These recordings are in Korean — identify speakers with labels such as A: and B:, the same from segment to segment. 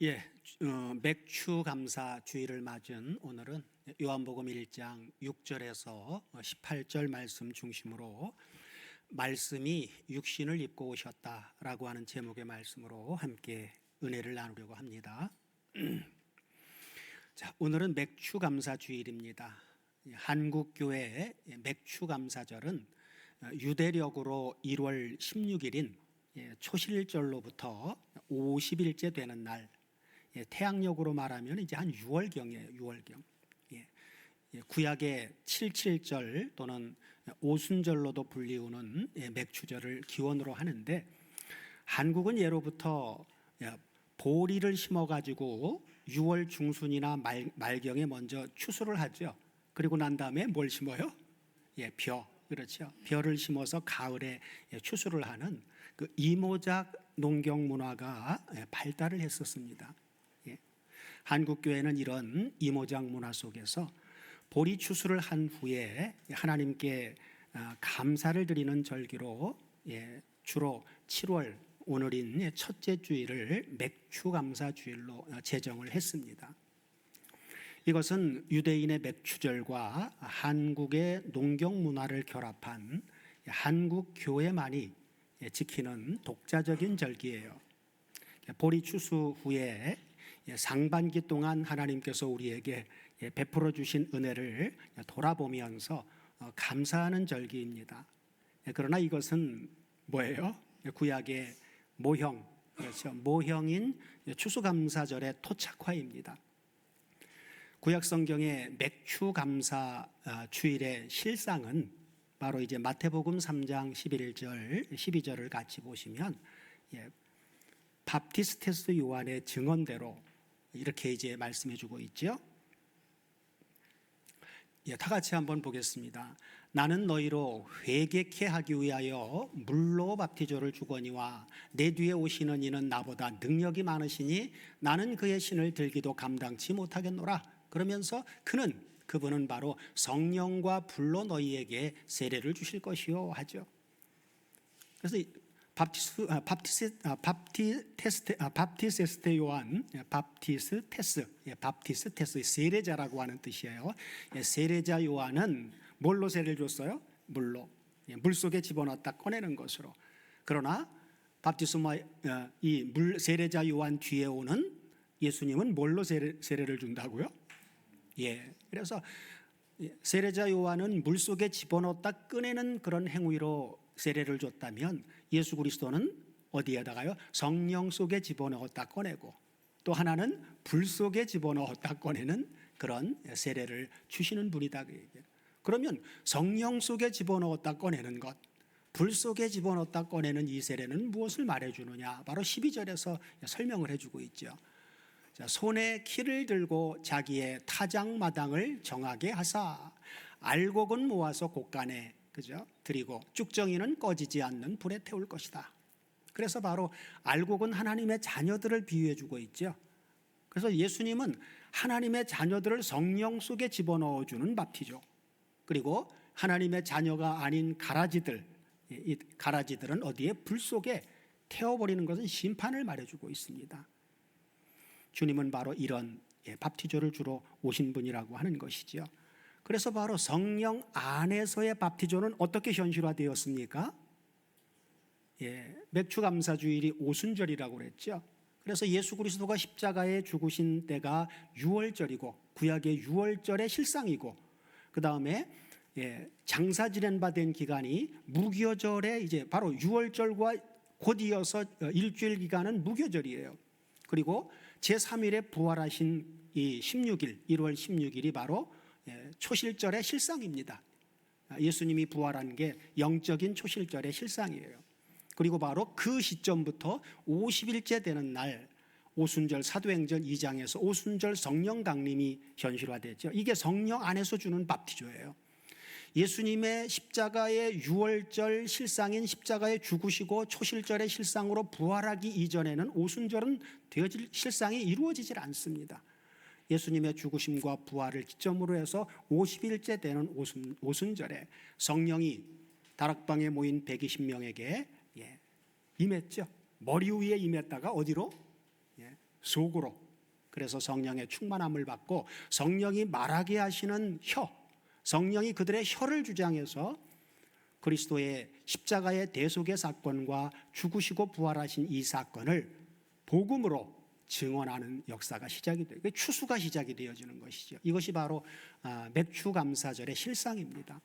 A: 예, 맥추 감사 주일을 맞은 오늘은 요한복음 1장 6절에서 18절 말씀 중심으로 말씀이 육신을 입고 오셨다라고 하는 제목의 말씀으로 함께 은혜를 나누려고 합니다. 자, 오늘은 맥추 감사 주일입니다. 한국 교회의 맥추 감사절은 유대력으로 1월 16일인 초실절로부터 50일째 되는 날, 태양력으로 말하면 이제 한 6월경이에요. 6월경. 구약의 77절 또는 오순절로도 불리우는 맥추절을 기원으로 하는데, 한국은 예로부터 보리를 심어가지고 6월 중순이나 말경에 먼저 추수를 하죠. 그리고 난 다음에 뭘 심어요? 벼. 그렇죠. 벼를 심어서 가을에 추수를 하는 그 이모작 농경 문화가 발달을 했었습니다. 한국 교회는 이런 이모작 문화 속에서 보리 추수를 한 후에 하나님께 감사를 드리는 절기로 주로 7월 오늘인 첫째 주일을 맥추 감사 주일로 제정을 했습니다. 이것은 유대인의 맥추절과 한국의 농경 문화를 결합한 한국 교회만이 지키는 독자적인 절기예요. 보리 추수 후에 상반기 동안 하나님께서 우리에게 베풀어 주신 은혜를 돌아보면서 감사하는 절기입니다. 그러나 이것은 뭐예요? 구약의 모형, 그렇죠. 모형인 추수감사절의 토착화입니다. 구약 성경의 맥추 감사 주일의 실상은 바로 이제 마태복음 3장 11절, 12절을 같이 보시면 밥티스테스 요한의 증언대로 이렇게 이제 말씀해 주고 있죠. 다 같이 한번 보겠습니다. 나는 너희로 회개케 하기 위하여 물로 밥티조를 주거니와 내 뒤에 오시는 이는 나보다 능력이 많으시니 나는 그의 신을 들기도 감당치 못하겠노라. 그러면서 그분은 바로 성령과 불로 너희에게 세례를 주실 것이요 하죠. 그래서 밥티스테 요한, 밥티스테스 세례자라고 하는 뜻이에요. 세례자 요한은 뭘로 세례를 줬어요? 물로, 물 속에 집어넣었다 꺼내는 것으로. 그러나 이 세례자 요한 뒤에 오는 예수님은 뭘로 세례를 준다고요? 그래서 세례자 요한은 물 속에 집어넣었다 꺼내는 그런 행위로 세례를 줬다면 예수 그리스도는 어디에다가요? 성령 속에 집어넣었다 꺼내고, 또 하나는 불 속에 집어넣었다 꺼내는 그런 세례를 주시는 분이다. 그러면 성령 속에 집어넣었다 꺼내는 것, 불 속에 집어넣었다 꺼내는 이 세례는 무엇을 말해주느냐? 바로 12절에서 설명을 해주고 있죠. 손에 키를 들고 자기의 타작마당을 정하게 하사 알곡은 모아서 곳간에 드리고 쭉정이는 꺼지지 않는 불에 태울 것이다. 그래서 바로 알곡은 하나님의 자녀들을 비유해 주고 있죠. 그래서 예수님은 하나님의 자녀들을 성령 속에 집어넣어 주는 밥티죠. 그리고 하나님의 자녀가 아닌 가라지들, 이 가라지들은 어디에? 불 속에 태워버리는 것은 심판을 말해주고 있습니다. 주님은 바로 이런 밥티조를 주러 오신 분이라고 하는 것이죠. 그래서 바로 성령 안에서의 밥티조는 어떻게 현실화되었습니까? 맥추 감사 주일이 오순절이라고 그랬죠. 그래서 예수 그리스도가 십자가에 죽으신 때가 6월절이고 구약의 6월절의 실상이고, 그 다음에 장사 지낸 바 된 기간이 무교절에 이제 바로 6월절과 곧 이어서 일주일 기간은 무교절이에요. 그리고 제3일에 부활하신 이 16일, 1월 16일이 바로 초실절의 실상입니다. 예수님이 부활한 게 영적인 초실절의 실상이에요. 그리고 바로 그 시점부터 50일째 되는 날, 오순절, 사도행전 2장에서 오순절 성령 강림이 현실화됐죠. 이게 성령 안에서 주는 밥티조예요. 예수님의 십자가의 6월절 실상인 십자가에 죽으시고 초실절의 실상으로 부활하기 이전에는 오순절은 되어질 실상이 이루어지질 않습니다. 예수님의 죽으심과 부활을 기점으로 해서 50일째 되는 오순절에 성령이 다락방에 모인 120명에게 임했죠. 머리 위에 임했다가 어디로? 속으로. 그래서 성령의 충만함을 받고 성령이 말하게 하시는 혀, 성령이 그들의 혀를 주장해서 그리스도의 십자가의 대속의 사건과 죽으시고 부활하신 이 사건을 복음으로 증언하는 역사가 시작이 돼요. 추수가 시작이 되어지는 것이죠. 이것이 바로 맥추감사절의 실상입니다.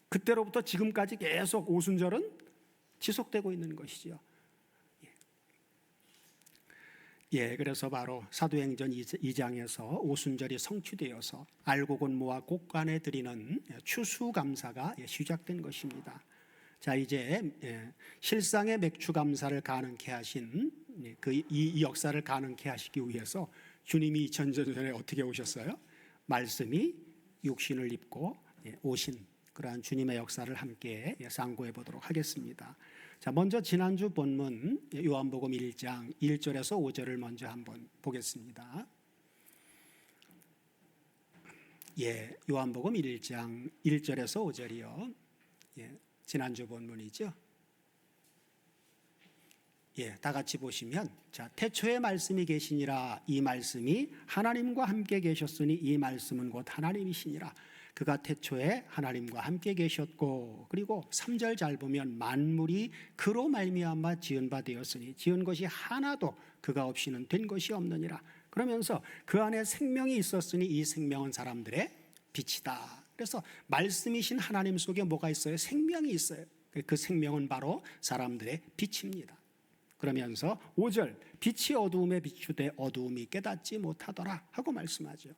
A: 그때로부터 지금까지 계속 오순절은 지속되고 있는 것이죠. 그래서 바로 사도행전 2장에서 오순절이 성취되어서 알곡은 모아 곳간에 드리는 추수감사가 시작된 것입니다. 자, 이제 실상의 맥추감사를 가능케 하신 이 역사를 가능케 하시기 위해서 주님이 2000년 전에 어떻게 오셨어요? 말씀이 육신을 입고 오신 그러한 주님의 역사를 함께 상고해 보도록 하겠습니다. 자, 먼저 지난주 본문 요한복음 1장 1절에서 5절을 먼저 한번 보겠습니다. 요한복음 1장 1절에서 5절이요. 지난주 본문이죠. 다 같이 보시면, 자, 태초에 말씀이 계시니라. 이 말씀이 하나님과 함께 계셨으니 이 말씀은 곧 하나님이시니라. 그가 태초에 하나님과 함께 계셨고, 그리고 3절 잘 보면 만물이 그로 말미암아 지은 바 되었으니 지은 것이 하나도 그가 없이는 된 것이 없느니라. 그러면서 그 안에 생명이 있었으니 이 생명은 사람들의 빛이다. 그래서 말씀이신 하나님 속에 뭐가 있어요? 생명이 있어요. 그 생명은 바로 사람들의 빛입니다. 그러면서 5절 빛이 어두움에 비추되 어두움이 깨닫지 못하더라 하고 말씀하죠.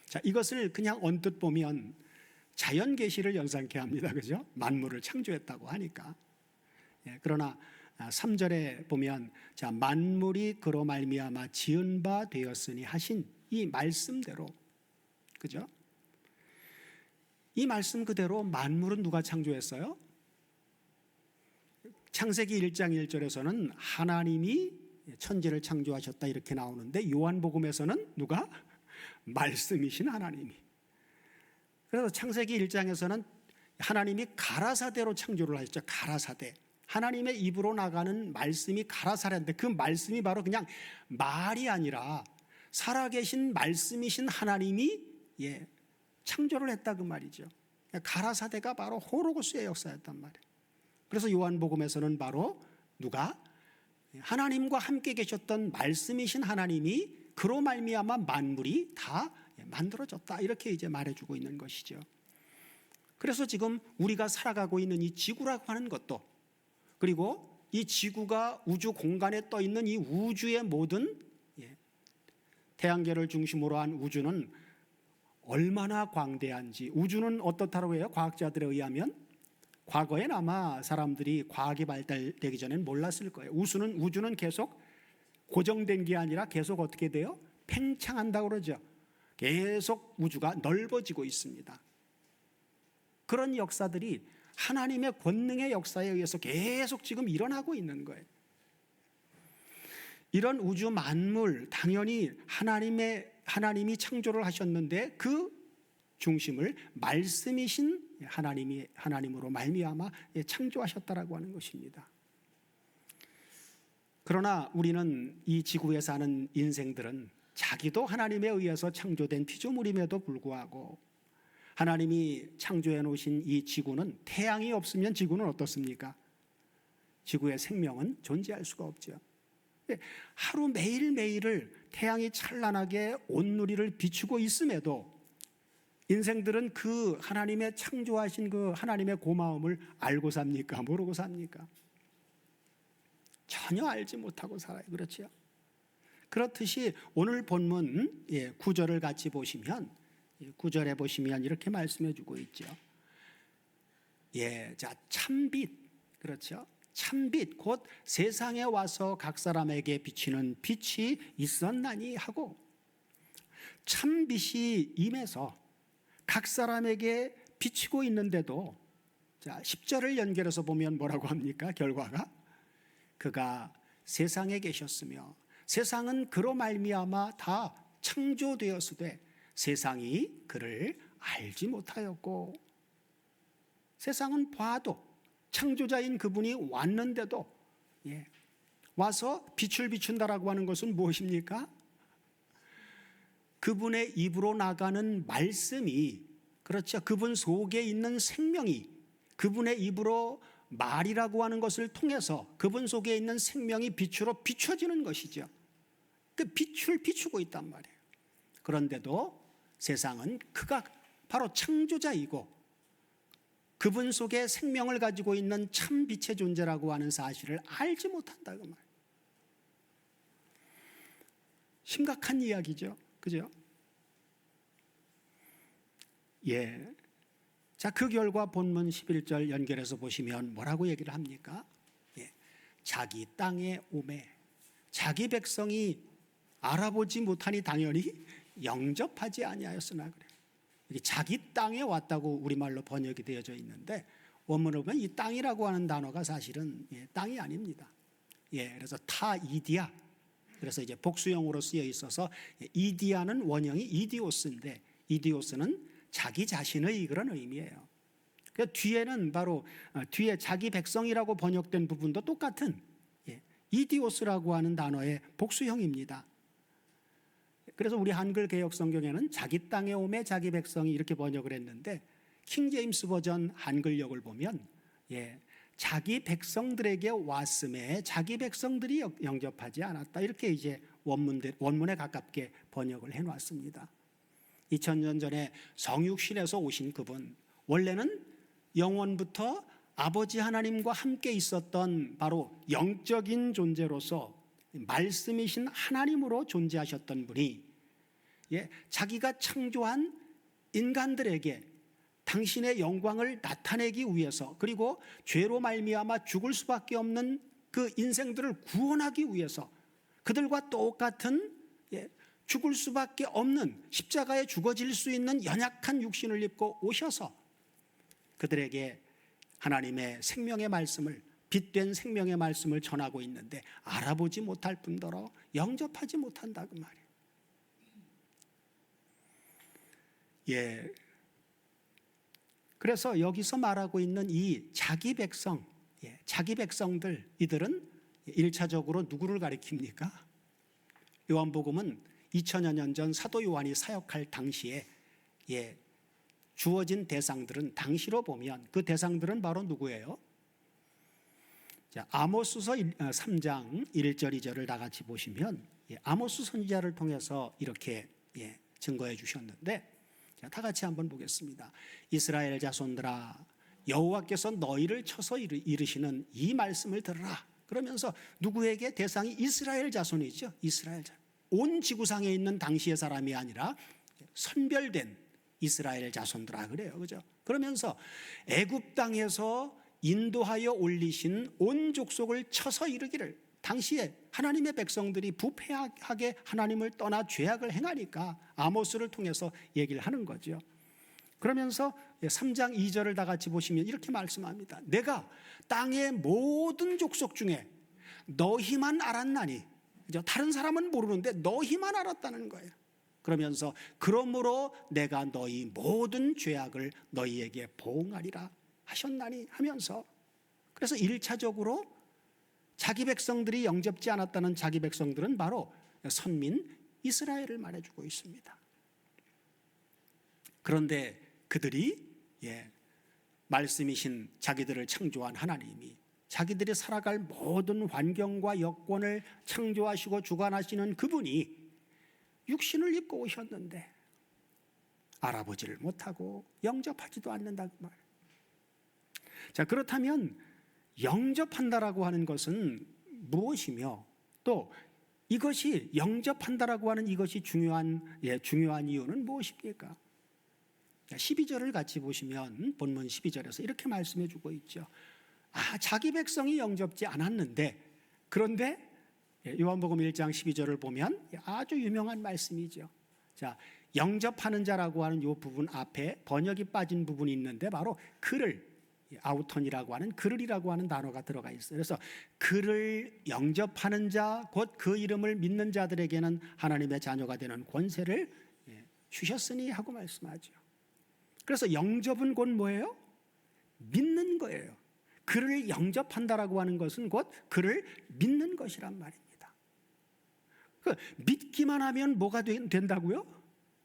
A: 자, 이것을 그냥 언뜻 보면 자연 계시를 연상케 합니다. 그죠? 만물을 창조했다고 하니까. 그러나 3절에 보면, 자, 만물이 그로 말미암아 지은 바 되었으니 하신 이 말씀대로, 그죠? 이 말씀 그대로 만물은 누가 창조했어요? 창세기 1장 1절에서는 하나님이 천지를 창조하셨다 이렇게 나오는데, 요한복음에서는 누가? 말씀이신 하나님이. 그래서 창세기 1장에서는 하나님이 가라사대로 창조를 하셨죠. 가라사대. 하나님의 입으로 나가는 말씀이 가라사대인데, 그 말씀이 바로 그냥 말이 아니라 살아계신 말씀이신 하나님이 창조를 했다 그 말이죠. 가라사대가 바로 호로고스의 역사였단 말이에요. 그래서 요한복음에서는 바로 누가? 하나님과 함께 계셨던 말씀이신 하나님이 그로 말미암아 만물이 다 만들어졌다 이렇게 이제 말해주고 있는 것이죠. 그래서 지금 우리가 살아가고 있는 이 지구라고 하는 것도, 그리고 이 지구가 우주 공간에 떠 있는 이 우주의 모든 태양계를 중심으로 한 우주는 얼마나 광대한지, 우주는 어떻다고 해요? 과학자들에 의하면 과거엔 아마 사람들이 과학이 발달되기 전엔 몰랐을 거예요. 우주는 계속 고정된 게 아니라 계속 어떻게 돼요? 팽창한다고 그러죠. 계속 우주가 넓어지고 있습니다. 그런 역사들이 하나님의 권능의 역사에 의해서 계속 지금 일어나고 있는 거예요. 이런 우주 만물, 당연히 하나님이 창조를 하셨는데 그 중심을 말씀이신 하나님으로 말미암아 창조하셨다라고 하는 것입니다. 그러나 우리는 이 지구에 사는 인생들은 자기도 하나님에 의해서 창조된 피조물임에도 불구하고 하나님이 창조해 놓으신 이 지구는, 태양이 없으면 지구는 어떻습니까? 지구의 생명은 존재할 수가 없죠. 하루 매일매일을 태양이 찬란하게 온누리를 비추고 있음에도 인생들은 그 하나님의 창조하신 그 하나님의 고마움을 알고 삽니까? 모르고 삽니까? 전혀 알지 못하고 살아요. 그렇죠? 그렇듯이 오늘 본문 9절을 같이 보시면, 9절에 보시면 이렇게 말씀해 주고 있죠. 자, 참빛, 그렇죠? 참빛 곧 세상에 와서 각 사람에게 비치는 빛이 있었나니 하고, 참빛이 임해서 각 사람에게 비치고 있는데도, 자, 10절을 연결해서 보면 뭐라고 합니까? 결과가 그가 세상에 계셨으며 세상은 그로 말미암아 다 창조되었으되 세상이 그를 알지 못하였고, 세상은 봐도 창조자인 그분이 왔는데도 와서 빛을 비춘다라고 하는 것은 무엇입니까? 그분의 입으로 나가는 말씀이, 그렇죠, 그분 속에 있는 생명이 그분의 입으로 말이라고 하는 것을 통해서 그분 속에 있는 생명이 빛으로 비춰지는 것이죠. 그 빛을 비추고 있단 말이에요. 그런데도 세상은 그가 바로 창조자이고 그분 속에 생명을 가지고 있는 참 빛의 존재라고 하는 사실을 알지 못한다 그 말이에요. 심각한 이야기죠. 그죠? 예. 자, 그 결과 본문 11절 연결해서 보시면 뭐라고 얘기를 합니까? 예. 자기 땅에 오매 자기 백성이 알아보지 못하니 당연히 영접하지 아니하였으나 그래요. 이게 자기 땅에 왔다고 우리말로 번역이 되어져 있는데 원문을 보면 이 땅이라고 하는 단어가 사실은 땅이 아닙니다. 그래서 타이디아, 그래서 이제 복수형으로 쓰여 있어서 이디아는 원형이 이디오스인데 이디오스는 자기 자신의 그런 의미예요. 그 뒤에는 바로 뒤에 자기 백성이라고 번역된 부분도 똑같은 이디오스라고 하는 단어의 복수형입니다. 그래서 우리 한글 개역 성경에는 자기 땅에 오매 자기 백성이 이렇게 번역을 했는데 킹 제임스 버전 한글역을 보면 자기 백성들에게 왔음에 자기 백성들이 영접하지 않았다, 이렇게 이제 원문에 가깝게 번역을 해놨습니다. 2000년 전에 성육신에서 오신 그분, 원래는 영원부터 아버지 하나님과 함께 있었던 바로 영적인 존재로서 말씀이신 하나님으로 존재하셨던 분이 자기가 창조한 인간들에게 당신의 영광을 나타내기 위해서, 그리고 죄로 말미암아 죽을 수밖에 없는 그 인생들을 구원하기 위해서 그들과 똑같은 죽을 수밖에 없는 십자가에 죽어질 수 있는 연약한 육신을 입고 오셔서 그들에게 하나님의 생명의 말씀을, 빛된 생명의 말씀을 전하고 있는데 알아보지 못할 뿐더러 영접하지 못한다 그 말이에요. 그래서 여기서 말하고 있는 이 자기 백성, 자기 백성들, 이들은 1차적으로 누구를 가리킵니까? 요한복음은 2000여 년 전 사도 요한이 사역할 당시에 주어진 대상들은 당시로 보면 그 대상들은 바로 누구예요? 자, 아모스서 3장 1절 2절을 다 같이 보시면 아모스 선지자를 통해서 이렇게 증거해 주셨는데, 다 같이 한번 보겠습니다. 이스라엘 자손들아, 여호와께서 너희를 쳐서 이르시는 이 말씀을 들으라. 그러면서 누구에게? 대상이 이스라엘 자손이죠. 이스라엘 자손. 온 지구상에 있는 당시의 사람이 아니라 선별된 이스라엘 자손들아 그래요. 그죠? 그러면서 애굽 땅에서 인도하여 올리신 온 족속을 쳐서 이르기를, 당시에 하나님의 백성들이 부패하게 하나님을 떠나 죄악을 행하니까 아모스를 통해서 얘기를 하는 거죠. 그러면서 3장 2절을 다 같이 보시면 이렇게 말씀합니다. 내가 땅의 모든 족속 중에 너희만 알았나니, 다른 사람은 모르는데 너희만 알았다는 거예요. 그러면서 그러므로 내가 너희 모든 죄악을 너희에게 보응하리라 하셨나니 하면서, 그래서 1차적으로 자기 백성들이 영접지 않았다는 자기 백성들은 바로 선민 이스라엘을 말해주고 있습니다. 그런데 그들이 말씀이신 자기들을 창조한 하나님이 자기들이 살아갈 모든 환경과 여건을 창조하시고 주관하시는 그분이 육신을 입고 오셨는데 알아보지를 못하고 영접하지도 않는다 그 말. 자, 그렇다면 영접한다라고 하는 것은 무엇이며, 또 이것이 영접한다라고 하는 이것이 중요한 이유는 무엇입니까? 12절을 같이 보시면 본문 12절에서 이렇게 말씀해 주고 있죠. 자기 백성이 영접지 않았는데, 그런데 요한복음 1장 12절을 보면 아주 유명한 말씀이죠. 자, 영접하는 자라고 하는 이 부분 앞에 번역이 빠진 부분이 있는데 바로 그를, 아우턴이라고 하는 그를이라고 하는 단어가 들어가 있어요. 그래서 그를 영접하는 자, 곧 그 이름을 믿는 자들에게는 하나님의 자녀가 되는 권세를 주셨으니 하고 말씀하죠. 그래서 영접은 곧 뭐예요? 믿는 거예요. 그를 영접한다라고 하는 것은 곧 그를 믿는 것이란 말입니다. 믿기만 하면 뭐가 된다고요?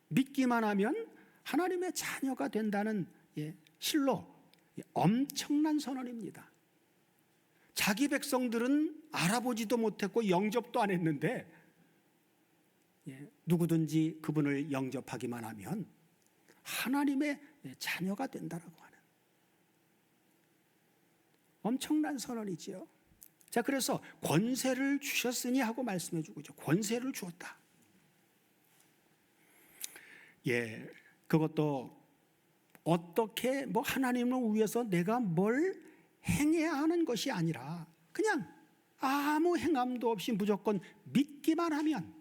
A: 믿기만 하면 하나님의 자녀가 된다는 실로 엄청난 선언입니다. 자기 백성들은 알아보지도 못했고 영접도 안 했는데 누구든지 그분을 영접하기만 하면 하나님의 자녀가 된다라고 하는 엄청난 선언이지요. 자, 그래서 권세를 주셨으니 하고 말씀해 주고 있죠. 권세를 주었다. 그것도 어떻게 하나님을 위해서 내가 뭘 행해야 하는 것이 아니라 그냥 아무 행함도 없이 무조건 믿기만 하면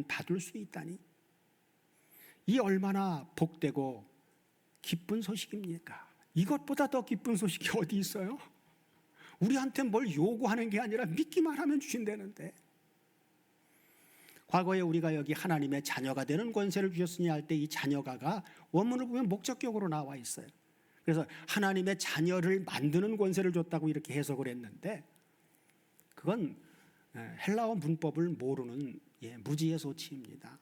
A: 받을 수 있다니, 이 얼마나 복되고 기쁜 소식입니까? 이것보다 더 기쁜 소식이 어디 있어요? 우리한테 뭘 요구하는 게 아니라 믿기만 하면 주신다는데, 과거에 우리가 여기 하나님의 자녀가 되는 권세를 주셨으니 할 때 이 자녀가가 원문을 보면 목적격으로 나와 있어요. 그래서 하나님의 자녀를 만드는 권세를 줬다고 이렇게 해석을 했는데, 그건 헬라어 문법을 모르는 무지의 소치입니다.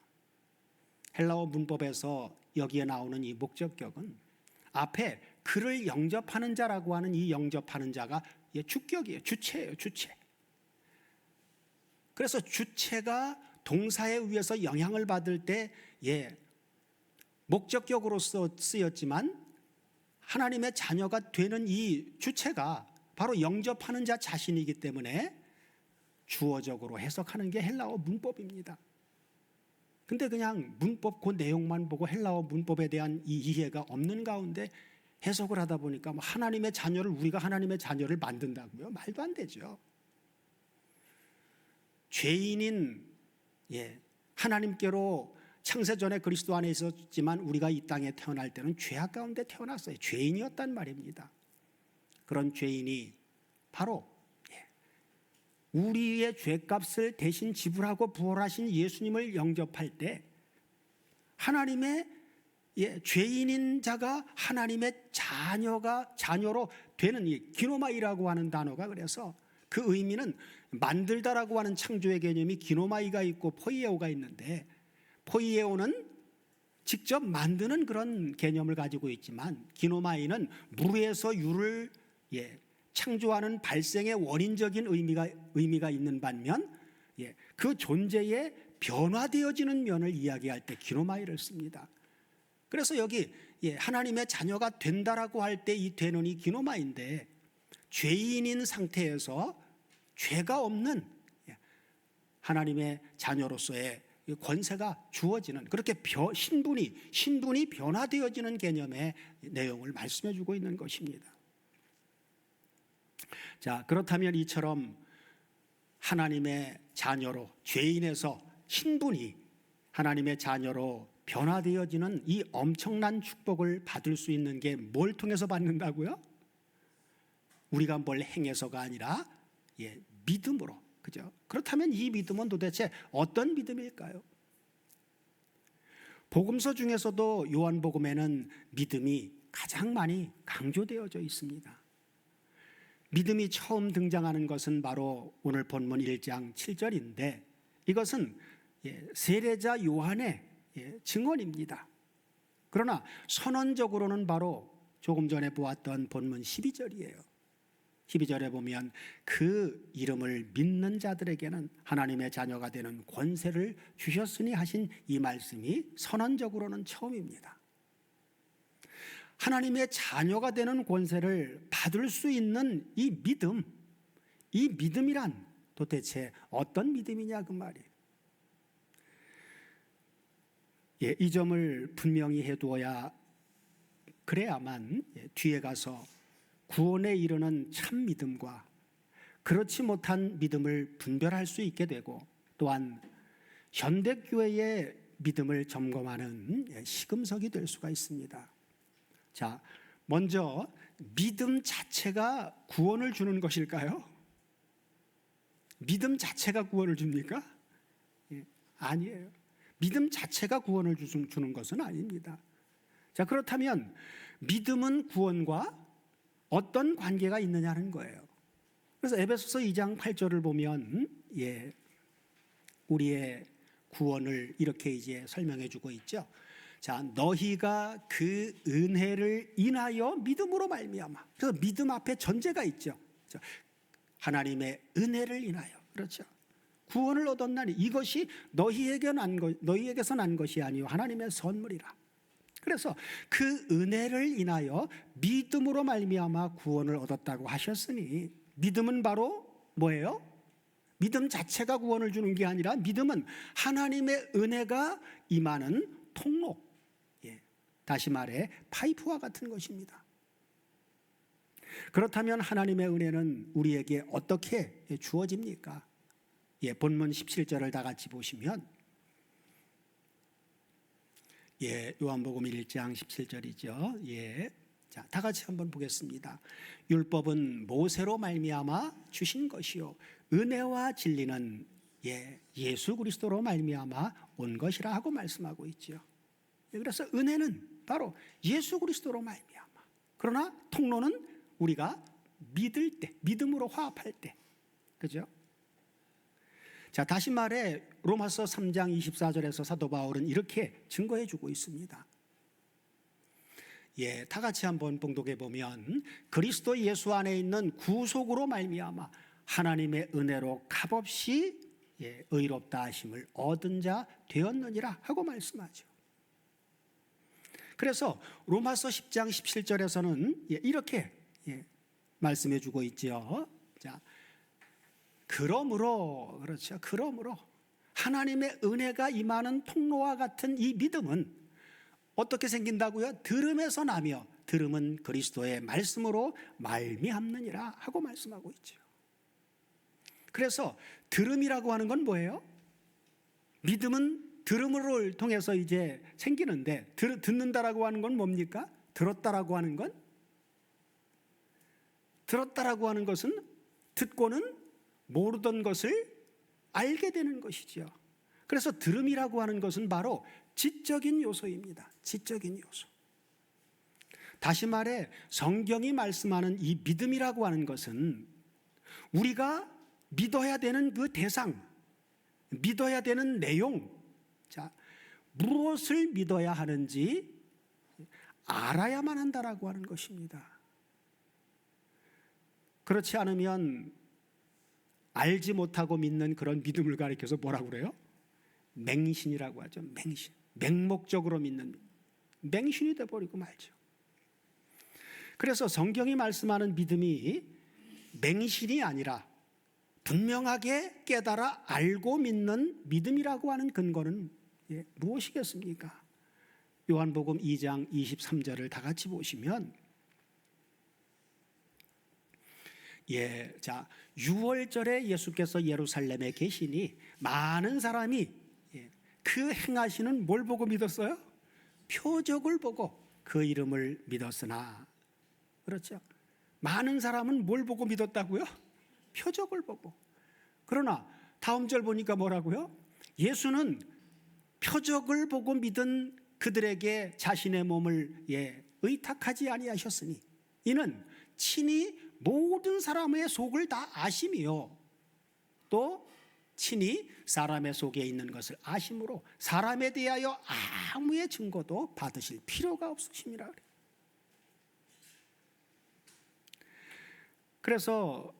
A: 헬라어 문법에서 여기에 나오는 이 목적격은 앞에 그를 영접하는 자라고 하는 이 영접하는 자가 주격이에요. 주체예요. 주체. 그래서 주체가 동사에 의해서 영향을 받을 때 목적격으로 쓰였지만 하나님의 자녀가 되는 이 주체가 바로 영접하는 자 자신이기 때문에 주어적으로 해석하는 게 헬라어 문법입니다. 근데 그냥 문법 그 내용만 보고 헬라어 문법에 대한 이 이해가 없는 가운데 해석을 하다 보니까 하나님의 자녀를, 우리가 하나님의 자녀를 만든다고요? 말도 안 되죠. 죄인인 하나님께로 창세전에 그리스도 안에 있었지만 우리가 이 땅에 태어날 때는 죄악 가운데 태어났어요. 죄인이었단 말입니다. 그런 죄인이 바로 우리의 죄값을 대신 지불하고 부활하신 예수님을 영접할 때 하나님의 죄인인 자가 하나님의 자녀로 되는 이 기노마이라고 하는 단어가, 그래서 그 의미는 만들다라고 하는 창조의 개념이 기노마이가 있고 포이에오가 있는데, 포이에오는 직접 만드는 그런 개념을 가지고 있지만 기노마이는 무에서 유를 창조하는 발생의 원인적인 의미가 있는 반면 그 존재의 변화되어지는 면을 이야기할 때 기노마이를 씁니다. 그래서 여기 하나님의 자녀가 된다라고 할 때 이 되는 이 기노마인데, 죄인인 상태에서 죄가 없는 하나님의 자녀로서의 권세가 주어지는, 그렇게 신분이 변화되어지는 개념의 내용을 말씀해 주고 있는 것입니다. 자, 그렇다면 이처럼 하나님의 자녀로, 죄인에서 신분이 하나님의 자녀로 변화되어지는 이 엄청난 축복을 받을 수 있는 게 뭘 통해서 받는다고요? 우리가 뭘 행해서가 아니라 믿음으로. 그죠? 그렇다면 이 믿음은 도대체 어떤 믿음일까요? 복음서 중에서도 요한복음에는 믿음이 가장 많이 강조되어져 있습니다. 믿음이 처음 등장하는 것은 바로 오늘 본문 1장 7절인데, 이것은 세례자 요한의 증언입니다. 그러나 선언적으로는 바로 조금 전에 보았던 본문 12절이에요. 12절에 보면 그 이름을 믿는 자들에게는 하나님의 자녀가 되는 권세를 주셨으니 하신 이 말씀이 선언적으로는 처음입니다. 하나님의 자녀가 되는 권세를 받을 수 있는 이 믿음이란 도대체 어떤 믿음이냐 그 말이에요. 이 점을 분명히 해두어야, 그래야만 뒤에 가서 구원에 이르는 참 믿음과 그렇지 못한 믿음을 분별할 수 있게 되고, 또한 현대교회의 믿음을 점검하는 시금석이 될 수가 있습니다. 자, 먼저 믿음 자체가 구원을 주는 것일까요? 믿음 자체가 구원을 줍니까? 아니에요. 믿음 자체가 구원을 주는 것은 아닙니다. 자, 그렇다면 믿음은 구원과 어떤 관계가 있느냐는 거예요. 그래서 에베소서 2장 8절을 보면 우리의 구원을 이렇게 이제 설명해 주고 있죠. 자, 너희가 그 은혜를 인하여 믿음으로 말미암아. 그래서 믿음 앞에 전제가 있죠. 하나님의 은혜를 인하여. 그렇죠. 구원을 얻었나니 이것이 너희에게서 난 것이 아니요 하나님의 선물이라. 그래서 그 은혜를 인하여 믿음으로 말미암아 구원을 얻었다고 하셨으니, 믿음은 바로 뭐예요? 믿음 자체가 구원을 주는 게 아니라 믿음은 하나님의 은혜가 임하는 통로, 다시 말해 파이프와 같은 것입니다. 그렇다면 하나님의 은혜는 우리에게 어떻게 주어집니까? 본문 17절을 다 같이 보시면, 요한복음 1장 17절이죠. 자, 다 같이 한번 보겠습니다. 율법은 모세로 말미암아 주신 것이요 은혜와 진리는 예수 그리스도로 말미암아 온 것이라 하고 말씀하고 있죠. 그래서 은혜는 바로 예수 그리스도로 말미암아. 그러나 통로는 우리가 믿을 때, 믿음으로 화합할 때, 그죠? 자, 다시 말해 로마서 3장 24절에서 사도 바울은 이렇게 증거해 주고 있습니다. 다 같이 한번 봉독해 보면, 그리스도 예수 안에 있는 구속으로 말미암아 하나님의 은혜로 값없이 의롭다 하심을 얻은 자 되었느니라 하고 말씀하죠. 그래서 로마서 10장 17절에서는 이렇게 말씀해 주고 있죠. 자, 그러므로, 그렇죠. 그러므로 하나님의 은혜가 임하는 통로와 같은 이 믿음은 어떻게 생긴다고요? 들음에서 나며 들음은 그리스도의 말씀으로 말미암느니라 하고 말씀하고 있죠. 그래서 들음이라고 하는 건 뭐예요? 믿음은 들음을 통해서 이제 생기는데, 듣는다라고 하는 건 뭡니까? 들었다라고 하는 건? 들었다라고 하는 것은 듣고는 모르던 것을 알게 되는 것이죠. 그래서 들음이라고 하는 것은 바로 지적인 요소입니다. 지적인 요소. 다시 말해 성경이 말씀하는 이 믿음이라고 하는 것은 우리가 믿어야 되는 그 대상, 믿어야 되는 내용, 자, 무엇을 믿어야 하는지 알아야만 한다라고 하는 것입니다. 그렇지 않으면 알지 못하고 믿는 그런 믿음을 가리켜서 뭐라고 그래요? 맹신이라고 하죠. 맹신. 맹목적으로 믿는 맹신이 되어버리고 말죠. 그래서 성경이 말씀하는 믿음이 맹신이 아니라 분명하게 깨달아 알고 믿는 믿음이라고 하는 근거는 무엇이겠습니까? 요한복음 2장 23절을 다 같이 보시면, 자, 6월절에 예수께서 예루살렘에 계시니 많은 사람이 그 행하시는 뭘 보고 믿었어요? 표적을 보고 그 이름을 믿었으나. 그렇죠? 많은 사람은 뭘 보고 믿었다고요? 표적을 보고. 그러나 다음 절 보니까 뭐라고요? 예수는 표적을 보고 믿은 그들에게 자신의 몸을 의탁하지 아니하셨으니 이는 친히 모든 사람의 속을 다 아심이요 또 친히 사람의 속에 있는 것을 아심으로 사람에 대하여 아무의 증거도 받으실 필요가 없으심이라 그래요. 그래서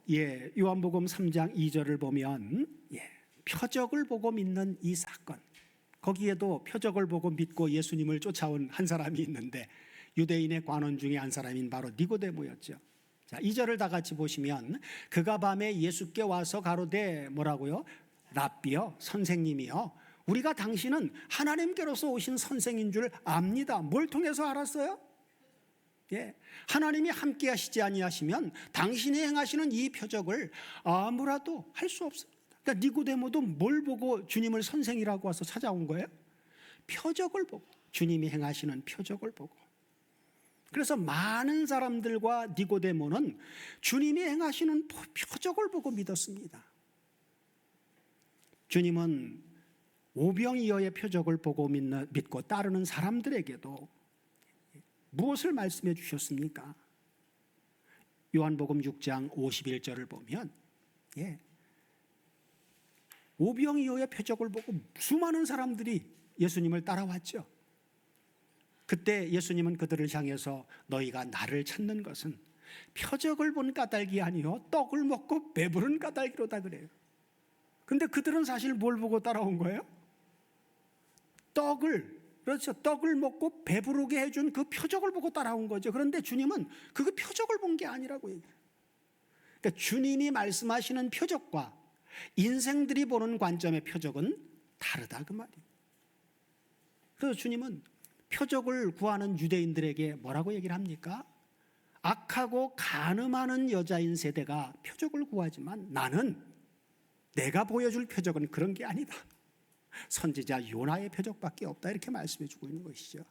A: 요한복음 3장 2절을 보면 표적을 보고 믿는 이 사건, 거기에도 표적을 보고 믿고 예수님을 쫓아온 한 사람이 있는데 유대인의 관원 중에 한 사람인 바로 니고데모였죠. 자, 2절을 다 같이 보시면 그가 밤에 예수께 와서 가로되 뭐라고요? 랍비여, 선생님이여, 우리가 당신은 하나님께로서 오신 선생인 줄 압니다. 뭘 통해서 알았어요? 하나님이 함께 하시지 아니하시면 당신이 행하시는 이 표적을 아무라도 할 수 없습니다. 그러니까 니고데모도 뭘 보고 주님을 선생이라고 와서 찾아온 거예요? 표적을 보고, 주님이 행하시는 표적을 보고. 그래서 많은 사람들과 니고데모는 주님이 행하시는 표적을 보고 믿었습니다. 주님은 오병이어의 표적을 보고 믿고 따르는 사람들에게도 무엇을 말씀해 주셨습니까? 요한복음 6장 51절을 보면 오병이어의 표적을 보고 수많은 사람들이 예수님을 따라왔죠. 그때 예수님은 그들을 향해서 너희가 나를 찾는 것은 표적을 본 까닭이 아니요 떡을 먹고 배부른 까닭이로다 그래요. 근데 그들은 사실 뭘 보고 따라온 거예요? 그렇죠. 떡을 먹고 배부르게 해준 그 표적을 보고 따라온 거죠. 그런데 주님은 그 표적을 본 게 아니라고 얘기해요. 그러니까 주님이 말씀하시는 표적과 인생들이 보는 관점의 표적은 다르다 그 말이에요. 그래서 주님은 표적을 구하는 유대인들에게 뭐라고 얘기를 합니까? 악하고 간음하는 여자인 세대가 표적을 구하지만 나는 내가 보여줄 표적은 그런 게 아니다. 선지자 요나의 표적밖에 없다 이렇게 말씀해 주고 있는 것이죠.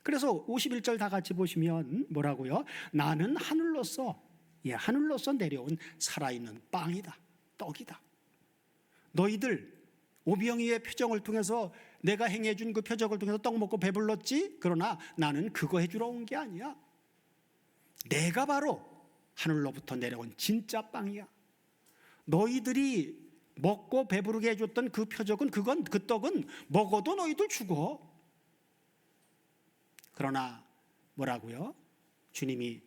A: 그래서 51절 다 같이 보시면 뭐라고요? 나는 하늘로서 내려온 살아있는 빵이다, 떡이다. 너희들 오병이의 표적을 통해서 내가 행해준 그 표적을 통해서 떡 먹고 배불렀지? 그러나 나는 그거 해주러 온 게 아니야. 내가 바로 하늘로부터 내려온 진짜 빵이야. 너희들이 먹고 배부르게 해줬던 그 표적은 그 떡은 먹어도 너희들 죽어. 그러나 뭐라고요? 주님이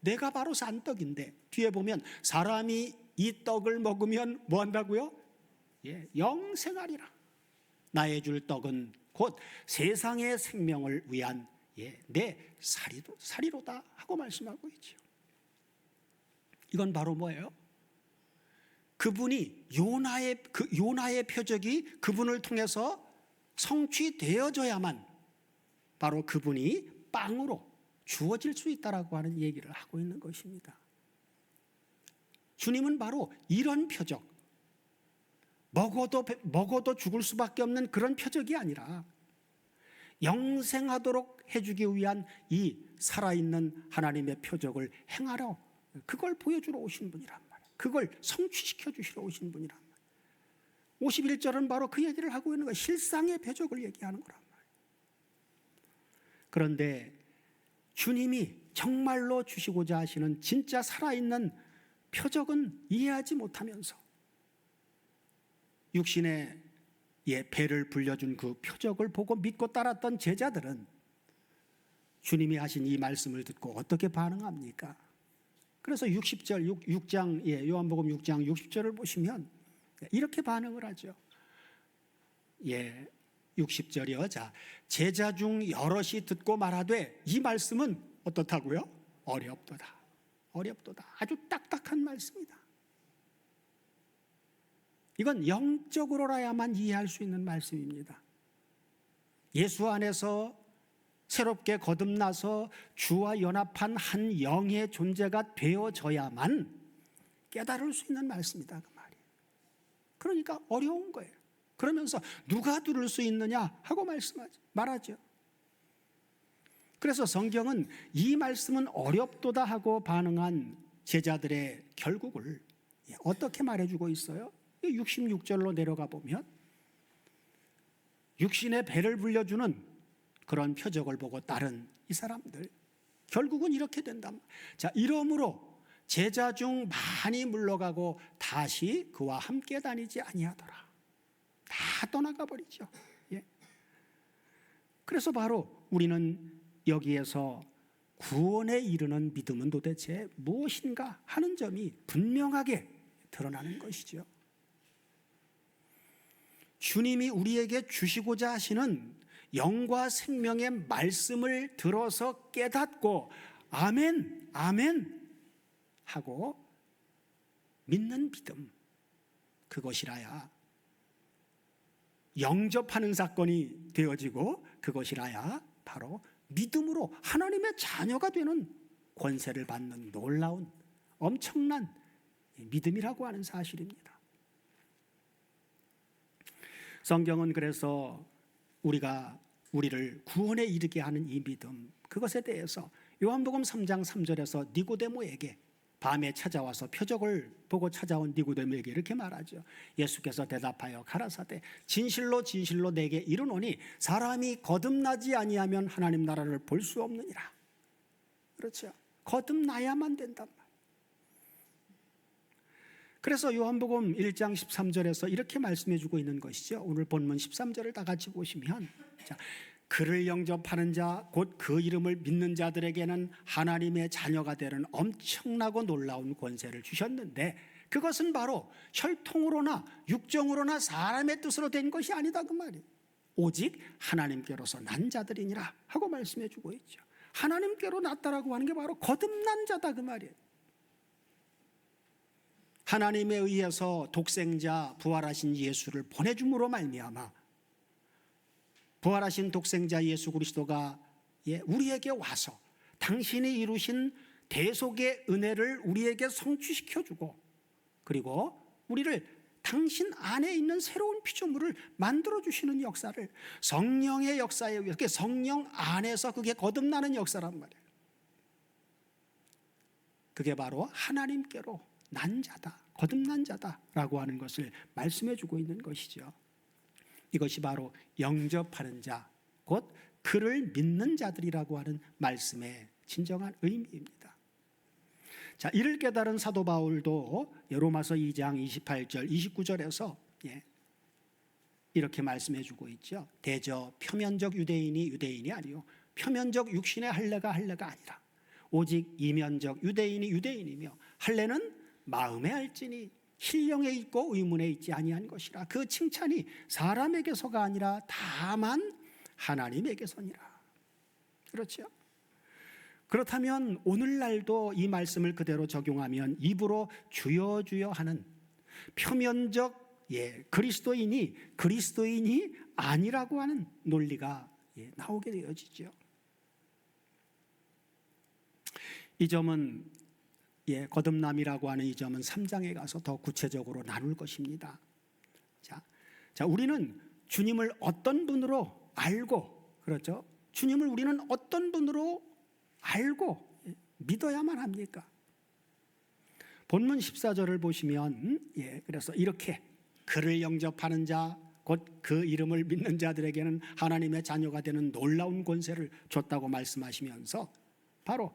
A: 내가 바로 산 떡인데 뒤에 보면 사람이 이 떡을 먹으면 뭐 한다고요? 영생하리라. 나의 줄 떡은 곧 세상의 생명을 위한 내 살이로다 하고 말씀하고 있죠. 이건 바로 뭐예요? 그분이 요나의 표적이 그분을 통해서 성취되어져야만 바로 그분이 빵으로 주어질 수 있다라고 하는 얘기를 하고 있는 것입니다. 주님은 바로 이런 표적, 먹어도 죽을 수밖에 없는 그런 표적이 아니라 영생하도록 해주기 위한 이 살아있는 하나님의 표적을 행하러 그걸 보여주러 오신 분이란 말이에요. 그걸 성취시켜 주시러 오신 분이란 말이에요. 51절은 바로 그 얘기를 하고 있는 거예요. 실상의 표적을 얘기하는 거란 말이에요. 그런데 주님이 정말로 주시고자 하시는 진짜 살아있는 표적은 이해하지 못하면서 육신의 배를 불려준 그 표적을 보고 믿고 따랐던 제자들은 주님이 하신 이 말씀을 듣고 어떻게 반응합니까? 그래서 60절, 6장, 요한복음 6장 60절을 보시면 이렇게 반응을 하죠. 60절이요. 자, 제자 중 여럿이 듣고 말하되 이 말씀은 어떻다고요? 어렵도다. 아주 딱딱한 말씀이다. 이건 영적으로라야만 이해할 수 있는 말씀입니다. 예수 안에서 새롭게 거듭나서 주와 연합한 한 영의 존재가 되어져야만 깨달을 수 있는 말씀이다 그 말이에요. 그러니까 어려운 거예요. 그러면서 누가 들을 수 있느냐 하고 말하죠. 그래서 성경은 이 말씀은 어렵도다 하고 반응한 제자들의 결국을 어떻게 말해주고 있어요? 66절로 내려가 보면 육신의 배를 불려주는 그런 표적을 보고 따른 이 사람들 결국은 이렇게 된다. 자, 이러므로 제자 중 많이 물러가고 다시 그와 함께 다니지 아니하더라. 다 떠나가 버리죠. 그래서 바로 우리는 여기에서 구원에 이르는 믿음은 도대체 무엇인가 하는 점이 분명하게 드러나는 것이죠. 주님이 우리에게 주시고자 하시는 영과 생명의 말씀을 들어서 깨닫고 아멘, 아멘 하고 믿는 믿음, 그것이라야 영접하는 사건이 되어지고 그것이라야 바로 믿음으로 하나님의 자녀가 되는 권세를 받는 놀라운 엄청난 믿음이라고 하는 사실입니다. 성경은 그래서 우리를 구원에 이르게 하는 이 믿음, 그것에 대해서 요한복음 3장 3절에서 니고데모에게 밤에 찾아와서 표적을 보고 찾아온 니고데모에게 이렇게 말하죠. 예수께서 대답하여 가라사대 진실로 진실로 내게 이르노니 사람이 거듭나지 아니하면 하나님 나라를 볼 수 없느니라. 그렇죠. 거듭나야만 된단 말이에요. 그래서 요한복음 1장 13절에서 이렇게 말씀해 주고 있는 것이죠. 오늘 본문 13절을 다 같이 보시면, 자, 그를 영접하는 자 곧 그 이름을 믿는 자들에게는 하나님의 자녀가 되는 엄청나고 놀라운 권세를 주셨는데, 그것은 바로 혈통으로나 육정으로나 사람의 뜻으로 된 것이 아니다 그 말이에요. 오직 하나님께로서 난 자들이니라 하고 말씀해 주고 있죠. 하나님께로 났다라고 하는 게 바로 거듭난 자다 그 말이에요. 하나님에 의해서 독생자 부활하신 예수를 보내줌으로 말미암아 부활하신 독생자 예수 그리스도가 우리에게 와서 당신이 이루신 대속의 은혜를 우리에게 성취시켜주고, 그리고 우리를 당신 안에 있는 새로운 피조물을 만들어주시는 역사를, 성령의 역사에 의해서, 성령 안에서 그게 거듭나는 역사란 말이에요. 그게 바로 하나님께로 난 자다, 거듭난 자다라고 하는 것을 말씀해 주고 있는 것이죠. 이것이 바로 영접하는 자, 곧 그를 믿는 자들이라고 하는 말씀의 진정한 의미입니다. 자, 이를 깨달은 사도 바울도 로마서 2장 28절 29절에서 이렇게 말씀해 주고 있죠. 대저 표면적 유대인이 유대인이 아니요 표면적 육신의 할례가 할례가 아니라 오직 이면적 유대인이 유대인이며 할례는 마음에 알지니 신령에 있고 의문에 있지 아니한 것이라. 그 칭찬이 사람에게서가 아니라 다만 하나님에게서니라. 그렇죠? 그렇다면 오늘날도 이 말씀을 그대로 적용하면 입으로 주여 주여 하는 표면적 그리스도인이 아니라고 하는 논리가 나오게 되어지죠. 이 점은 거듭남이라고 하는 이 점은 3장에 가서 더 구체적으로 나눌 것입니다. 자, 우리는 주님을 어떤 분으로 알고, 그렇죠? 주님을 우리는 어떤 분으로 알고 믿어야만 합니까? 본문 14절을 보시면 그래서 이렇게 그를 영접하는 자 곧 그 이름을 믿는 자들에게는 하나님의 자녀가 되는 놀라운 권세를 줬다고 말씀하시면서 바로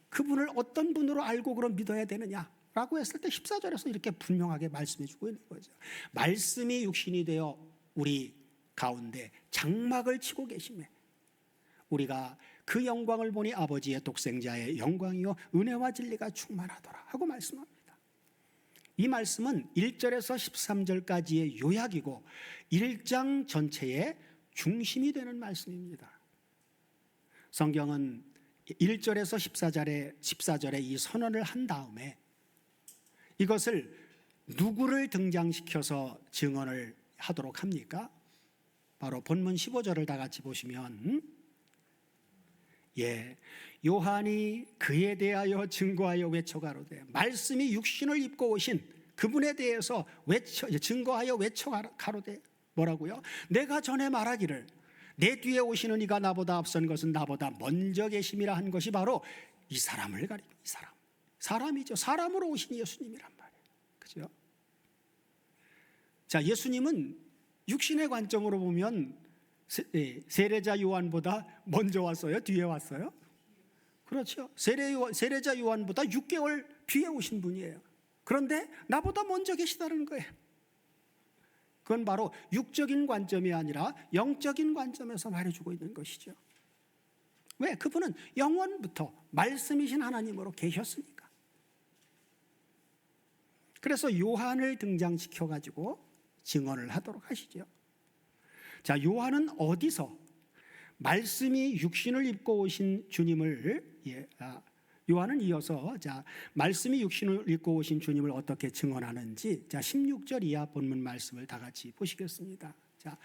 A: 그분을 어떤 분으로 알고 그럼 믿어야 되느냐라고 했을 때 14절에서 이렇게 분명하게 말씀해 주고 있는 거죠. 말씀이 육신이 되어 우리 가운데 장막을 치고 계시매 우리가 그 영광을 보니 아버지의 독생자의 영광이요 은혜와 진리가 충만하더라 하고 말씀합니다. 이 말씀은 1절에서 13절까지의 요약이고 1장 전체의 중심이 되는 말씀입니다. 성경은 1절에서 14절에 이 선언을 한 다음에 이것을 누구를 등장시켜서 증언을 하도록 합니까? 바로 본문 15절을 다 같이 보시면 요한이 그에 대하여 증거하여 외쳐가로되 말씀이 육신을 입고 오신 그분에 대해서 증거하여 외쳐가로되 뭐라고요? 내가 전에 말하기를 내 뒤에 오시는 이가 나보다 앞선 것은 나보다 먼저 계심이라 한 것이 바로 이 사람을 가리켜 이 사람이죠. 사람으로 오신 예수님이란 말이에요. 그죠? 자, 예수님은 육신의 관점으로 보면 세례자 요한보다 먼저 왔어요? 뒤에 왔어요? 그렇죠. 세례자 요한보다 6개월 뒤에 오신 분이에요. 그런데 나보다 먼저 계시다는 거예요. 그건 바로 육적인 관점이 아니라 영적인 관점에서 말해주고 있는 것이죠. 왜? 그분은 영원부터 말씀이신 하나님으로 계셨으니까. 그래서 요한을 등장시켜가지고 증언을 하도록 하시죠. 자, 요한은 어디서 말씀이 육신을 입고 오신 주님을 요한은 이어서 말씀이 육신을 입고 오신 주님을 어떻게 증언하는지 16절 이하 본문 말씀을 다 같이 보시겠습니다. 자,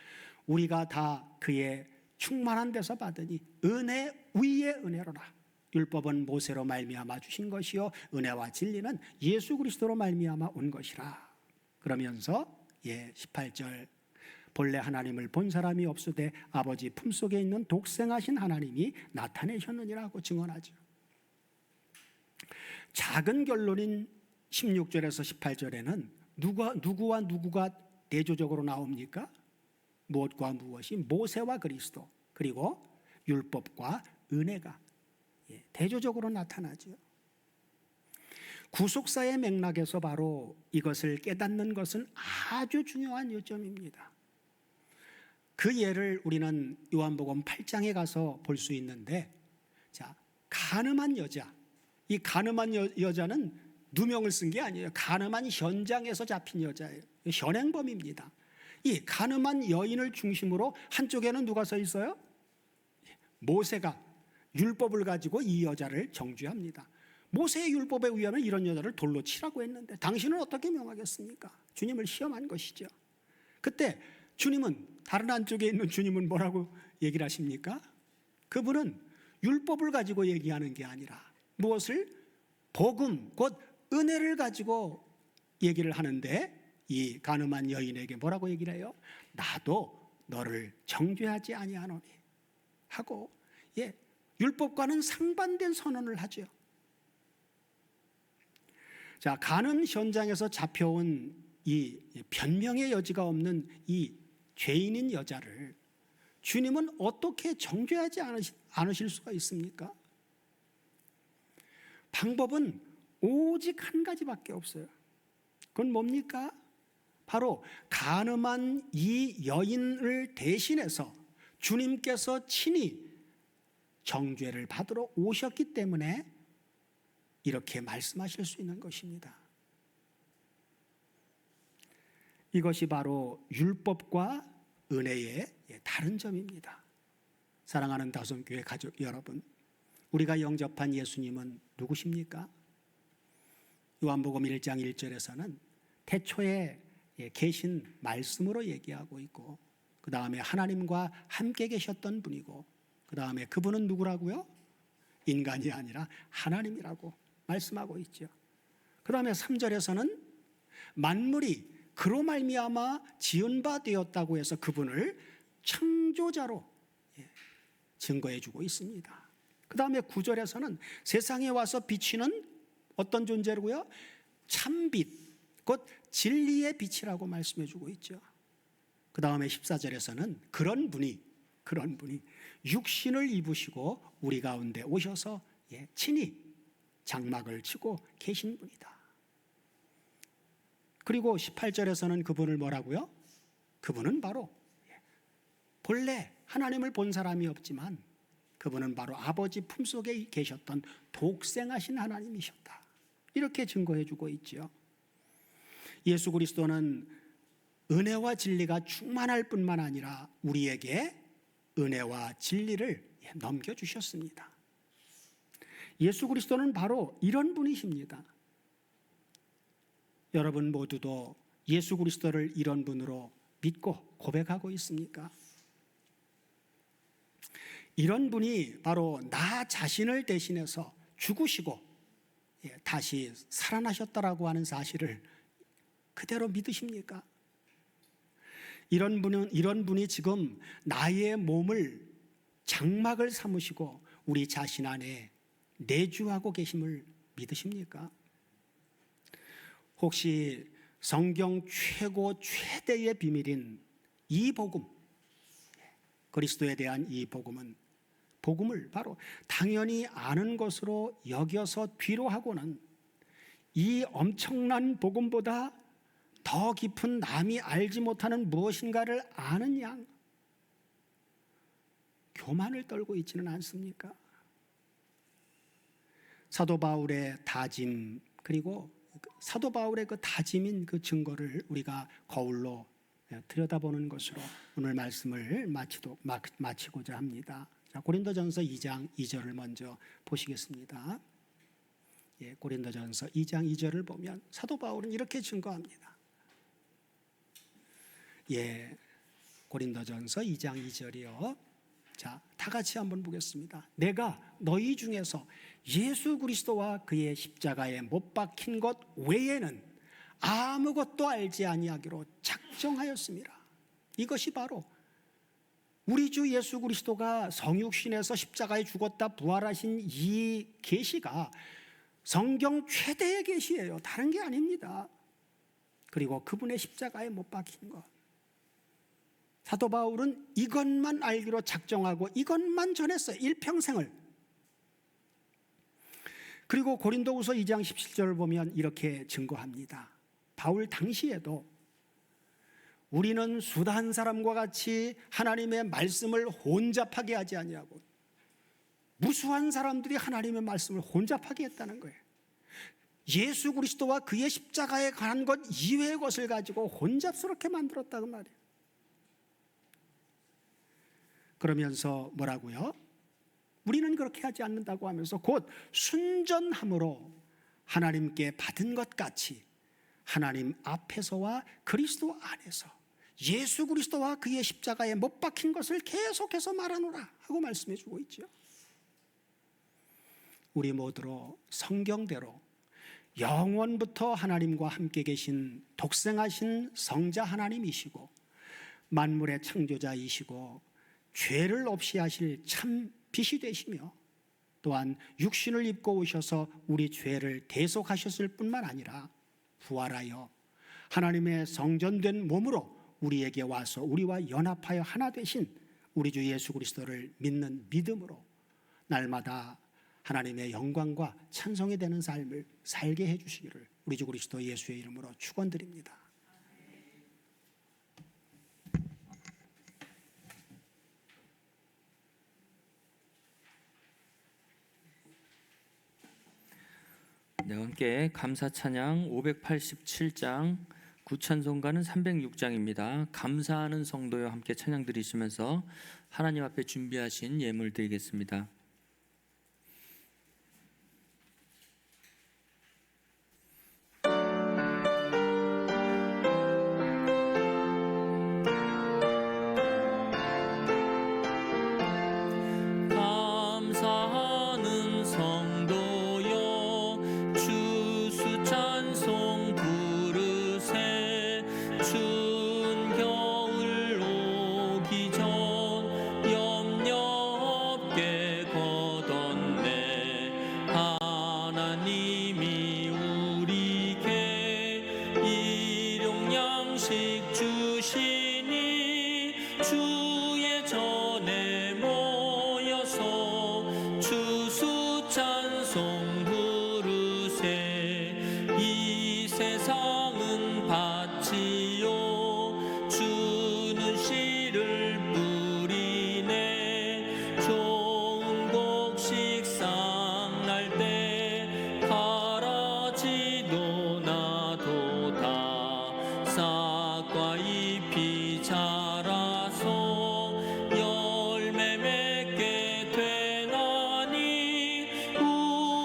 A: 우리가 다 그의 충만한 데서 받으니 은혜 위에 은혜로라. 율법은 모세로 말미암아 주신 것이요 은혜와 진리는 예수 그리스도로 말미암아 온 것이라. 그러면서 18절 본래 하나님을 본 사람이 없으되 아버지 품속에 있는 독생하신 하나님이 나타내셨느니라고 증언하죠. 작은 결론인 16절에서 18절에는 누구와 누구가 대조적으로 나옵니까? 무엇과 무엇이? 모세와 그리스도, 그리고 율법과 은혜가 대조적으로 나타나죠. 구속사의 맥락에서 바로 이것을 깨닫는 것은 아주 중요한 요점입니다. 그 예를 우리는 요한복음 8장에 가서 볼 수 있는데, 자, 간음한 여자, 이 간음한 여자는 누명을 쓴 게 아니에요. 간음한 현장에서 잡힌 여자예요. 현행범입니다. 이 간음한 여인을 중심으로 한쪽에는 누가 서 있어요? 모세가 율법을 가지고 이 여자를 정죄합니다. 모세의 율법에 의하면 이런 여자를 돌로 치라고 했는데 당신은 어떻게 명하겠습니까? 주님을 시험한 것이죠. 그때 주님은, 다른 한쪽에 있는 주님은 뭐라고 얘기를 하십니까? 그분은 율법을 가지고 얘기하는 게 아니라 무엇을? 복음, 곧 은혜를 가지고 얘기를 하는데, 이 간음한 여인에게 뭐라고 얘기를 해요? 나도 너를 정죄하지 아니하노니 하고, 율법과는 상반된 선언을 하죠. 자, 간음 현장에서 잡혀온 이 변명의 여지가 없는 이 죄인인 여자를 주님은 어떻게 정죄하지 않으실 수가 있습니까? 방법은 오직 한 가지밖에 없어요. 그건 뭡니까? 바로 간음한 이 여인을 대신해서 주님께서 친히 정죄를 받으러 오셨기 때문에 이렇게 말씀하실 수 있는 것입니다. 이것이 바로 율법과 은혜의 다른 점입니다. 사랑하는 다솜교회 가족 여러분, 우리가 영접한 예수님은 누구십니까? 요한복음 1장 1절에서는 태초에 계신 말씀으로 얘기하고 있고, 그 다음에 하나님과 함께 계셨던 분이고, 그 다음에 그분은 누구라고요? 인간이 아니라 하나님이라고 말씀하고 있죠. 그 다음에 3절에서는 만물이 그로 말미암아 지은 바 되었다고 해서 그분을 창조자로 증거해 주고 있습니다. 그 다음에 9절에서는 세상에 와서 비치는 어떤 존재라고요? 참빛, 곧 진리의 빛이라고 말씀해 주고 있죠. 그 다음에 14절에서는 그런 분이 육신을 입으시고 우리 가운데 오셔서 친히 장막을 치고 계신 분이다. 그리고 18절에서는 그분을 뭐라고요? 그분은 바로 본래 하나님을 본 사람이 없지만 그분은 바로 아버지 품속에 계셨던 독생하신 하나님이셨다. 이렇게 증거해 주고 있죠. 예수 그리스도는 은혜와 진리가 충만할 뿐만 아니라 우리에게 은혜와 진리를 넘겨주셨습니다. 예수 그리스도는 바로 이런 분이십니다. 여러분 모두도 예수 그리스도를 이런 분으로 믿고 고백하고 있습니까? 이런 분이 바로 나 자신을 대신해서 죽으시고 다시 살아나셨다라고 하는 사실을 그대로 믿으십니까? 이런 분이 지금 나의 몸을 장막을 삼으시고 우리 자신 안에 내주하고 계심을 믿으십니까? 혹시 성경 최고 최대의 비밀인 이 복음, 그리스도에 대한 이 복음을 바로 당연히 아는 것으로 여겨서 뒤로 하고는 이 엄청난 복음보다 더 깊은 남이 알지 못하는 무엇인가를 아는 양 교만을 떨고 있지는 않습니까? 사도 바울의 다짐, 그리고 사도 바울의 그 다짐인 그 증거를 우리가 거울로 들여다보는 것으로 오늘 말씀을 마치고자 합니다. 자, 고린도전서 2장 2절을 먼저 보시겠습니다. 고린도전서 2장 2절을 보면 사도 바울은 이렇게 증거합니다. 고린도전서 2장 2절이요. 자, 다 같이 한번 보겠습니다. 내가 너희 중에서 예수 그리스도와 그의 십자가에 못 박힌 것 외에는 아무것도 알지 아니하기로 작정하였습니다. 이것이 바로 우리 주 예수 그리스도가 성육신에서 십자가에 죽었다 부활하신 이 계시가 성경 최대의 계시예요. 다른 게 아닙니다. 그리고 그분의 십자가에 못 박힌 것, 사도 바울은 이것만 알기로 작정하고 이것만 전했어요. 일평생을. 그리고 고린도후서 2장 17절을 보면 이렇게 증거합니다. 바울 당시에도 우리는 수다한 사람과 같이 하나님의 말씀을 혼잡하게 하지 아니하고, 무수한 사람들이 하나님의 말씀을 혼잡하게 했다는 거예요. 예수 그리스도와 그의 십자가에 관한 것 이외의 것을 가지고 혼잡스럽게 만들었다고 말이에요. 그러면서 뭐라고요? 우리는 그렇게 하지 않는다고 하면서 곧 순전함으로 하나님께 받은 것 같이 하나님 앞에서와 그리스도 안에서 예수 그리스도와 그의 십자가에 못 박힌 것을 계속해서 말하노라 하고 말씀해 주고 있죠. 우리 모두로 성경대로 영원부터 하나님과 함께 계신 독생하신 성자 하나님이시고 만물의 창조자이시고 죄를 없이 하실 참 빛이 되시며 또한 육신을 입고 오셔서 우리 죄를 대속하셨을 뿐만 아니라 부활하여 하나님의 성전된 몸으로 우리에게 와서 우리와 연합하여 하나 되신 우리 주 예수 그리스도를 믿는 믿음으로 날마다 하나님의 영광과 찬송이 되는 삶을 살게 해주시기를 우리 주 그리스도 예수의 이름으로 축원드립니다.
B: 네, 함께 감사 찬양 587장, 구찬송가는 306장입니다. 감사하는 성도여 함께 찬양 드리시면서 하나님 앞에 준비하신 예물 드리겠습니다. 감사하는 성도여 주수 찬송 부르세. 추운 겨울 오기 전 염려 없게 걷었네. 하나님이 우리에게 일용 양식 주시니 주의 전에 모여서 주수 찬송 부르세. 이 세상은 밭이요 주는 씨를 뿌리네. 좋은 곡식 쌍날 때 가라지도 나도다. 싹과 잎이 자라서 열매 맺게 되나니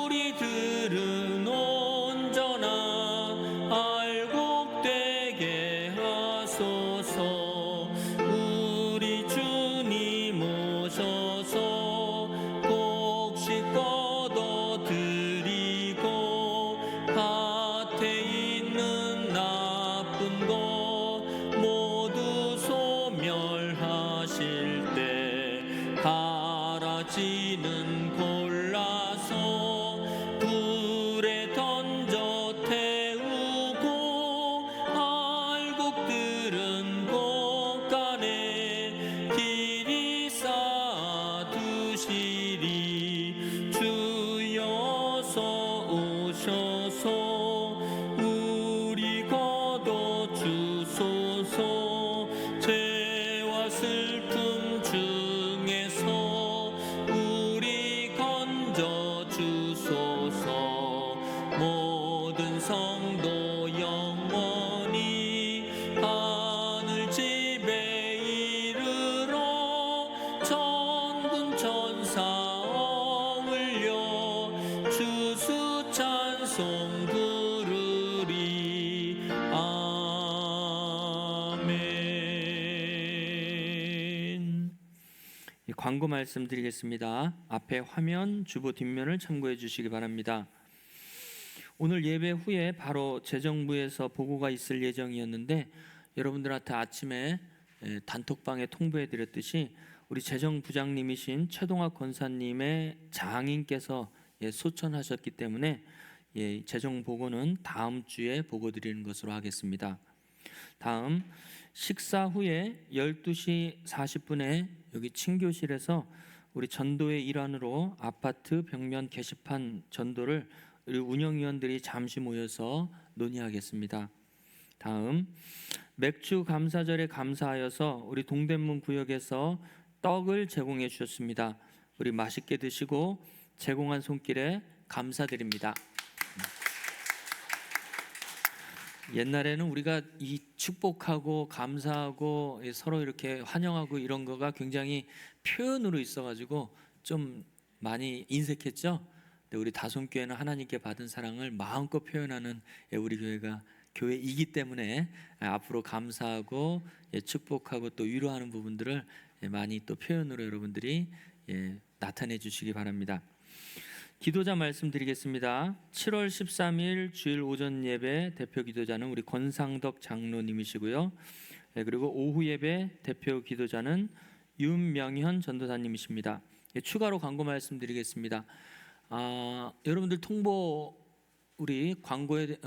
B: 우리들은 온전한 알곡되게 하소서. 우리 주님 오셔서 곡식 걷어 드리고 밭에 있는 나쁜 것 모두 소멸하실 때 가라지는 골라서 불에 던져 태우고 알곡들은 곳간에 길이 쌓아두시리. 주여서 오셔서 우리 걷어 주소서. 죄와 슬픔 중에서 우리 건져 주소서. 모든 성도 영원히 하늘 집에 이르러 천군 천사 어울려 주수 찬송 부르리. 아멘. 광고 말씀드리겠습니다. 앞에 화면, 주보 뒷면을 참고해 주시기 바랍니다. 오늘 예배 후에 바로 재정부에서 보고가 있을 예정이었는데 여러분들한테 아침에 단톡방에 통보해 드렸듯이 우리 재정부장님이신 최동학 권사님의 장인께서 소천하셨기 때문에 재정 보고는 다음 주에 보고 드리는 것으로 하겠습니다. 다음 식사 후에 12시 40분에 여기 친교실에서 우리 전도의 일환으로 아파트 벽면 게시판 전도를 우리 운영위원들이 잠시 모여서 논의하겠습니다. 다음, 맥주 감사절에 감사하여서 우리 동대문 구역에서 떡을 제공해 주셨습니다. 우리 맛있게 드시고 제공한 손길에 감사드립니다. 옛날에는 우리가 이 축복하고 감사하고 서로 이렇게 환영하고 이런 거가 굉장히 표현으로 있어가지고 좀 많이 인색했죠. 근데 우리 다솜교회는 하나님께 받은 사랑을 마음껏 표현하는 우리 교회가 교회이기 때문에 앞으로 감사하고 축복하고 또 위로하는 부분들을 많이 또 표현으로 여러분들이 나타내 주시기 바랍니다. 기도자 말씀드리겠습니다. 7월 13일 주일 오전 예배 대표 기도자는 우리 권상덕 장로님이시고요. 그리고 오후 예배 대표 기도자는 윤명현 전도사님이십니다. 추가로 광고 말씀드리겠습니다. 여러분들 통보 우리 광고에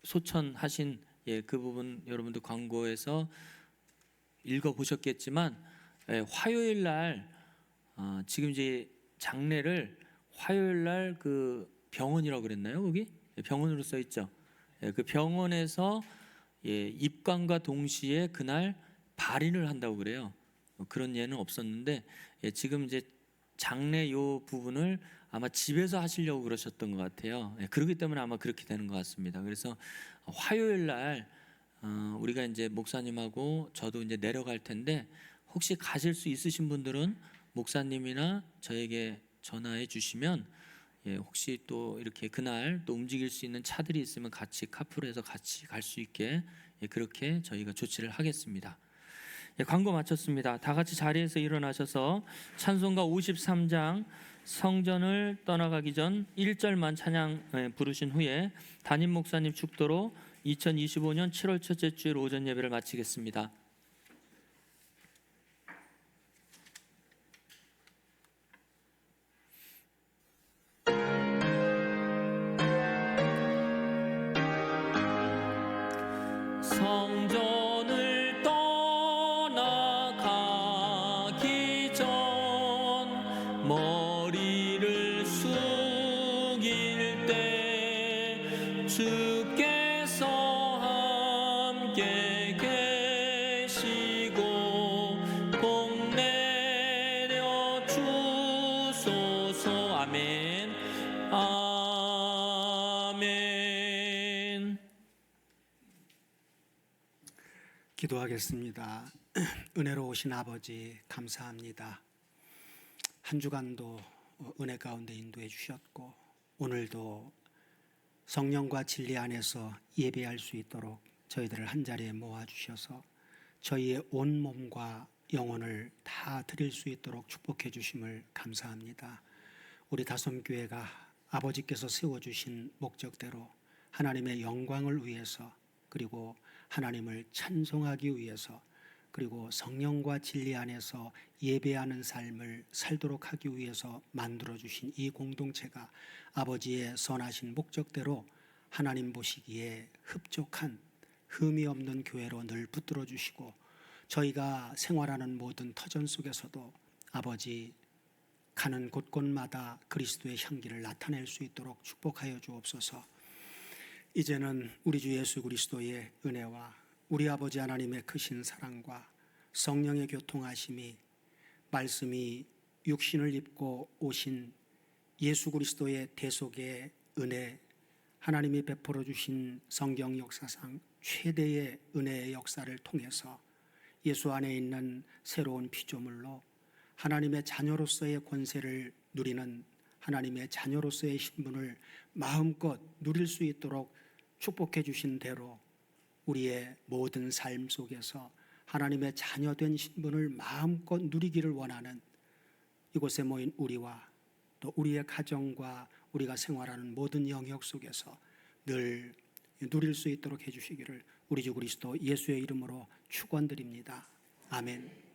B: 소천하신 그 부분 여러분들 광고에서 읽어보셨겠지만 화요일 날 지금 이제 장례를 화요일 날 그 병원이라고 그랬나요? 거기 병원으로 써 있죠. 그 병원에서 입관과 동시에 그날 발인을 한다고 그래요. 그런 예는 없었는데 지금 이제 장례 요 부분을 아마 집에서 하시려고 그러셨던 것 같아요. 그렇기 때문에 아마 그렇게 되는 것 같습니다. 그래서 화요일 날 우리가 이제 목사님하고 저도 이제 내려갈 텐데 혹시 가실 수 있으신 분들은 목사님이나 저에게 전화해 주시면 혹시 또 이렇게 그날 또 움직일 수 있는 차들이 있으면 같이 카풀해서 같이 갈 수 있게 그렇게 저희가 조치를 하겠습니다. 광고 마쳤습니다. 다 같이 자리에서 일어나셔서 찬송가 53장 성전을 떠나가기 전 1절만 찬양 부르신 후에 담임 목사님 축도로 2025년 7월 첫째 주일 오전 예배를 마치겠습니다. 성전을 떠나가기 전 머리를 숙일 때 주께서 함께 계시고 복 내려 주소서. 아멘. 아멘.
A: 기도하겠습니다. 은혜로우신 아버지 감사합니다. 한 주간도 은혜 가운데 인도해 주셨고 오늘도 성령과 진리 안에서 예배할 수 있도록 저희들을 한자리에 모아주셔서 저희의 온 몸과 영혼을 다 드릴 수 있도록 축복해 주심을 감사합니다. 우리 다솜교회가 아버지께서 세워주신 목적대로 하나님의 영광을 위해서 그리고 하나님을 찬송하기 위해서 그리고 성령과 진리 안에서 예배하는 삶을 살도록 하기 위해서 만들어주신 이 공동체가 아버지의 선하신 목적대로 하나님 보시기에 흡족한 흠이 없는 교회로 늘 붙들어 주시고 저희가 생활하는 모든 터전 속에서도 아버지 가는 곳곳마다 그리스도의 향기를 나타낼 수 있도록 축복하여 주옵소서. 이제는 우리 주 예수 그리스도의 은혜와 우리 아버지 하나님의 크신 사랑과 성령의 교통하심이 말씀이 육신을 입고 오신 예수 그리스도의 대속의 은혜, 하나님이 베풀어 주신 성경 역사상 최대의 은혜의 역사를 통해서 예수 안에 있는 새로운 피조물로 하나님의 자녀로서의 권세를 누리는 하나님의 자녀로서의 신분을 마음껏 누릴 수 있도록 축복해 주신 대로 우리의 모든 삶 속에서 하나님의 자녀된 신분을 마음껏 누리기를 원하는 이곳에 모인 우리와 또 우리의 가정과 우리가 생활하는 모든 영역 속에서 늘 누릴 수 있도록 해주시기를 우리 주 그리스도 예수의 이름으로 축원드립니다. 아멘.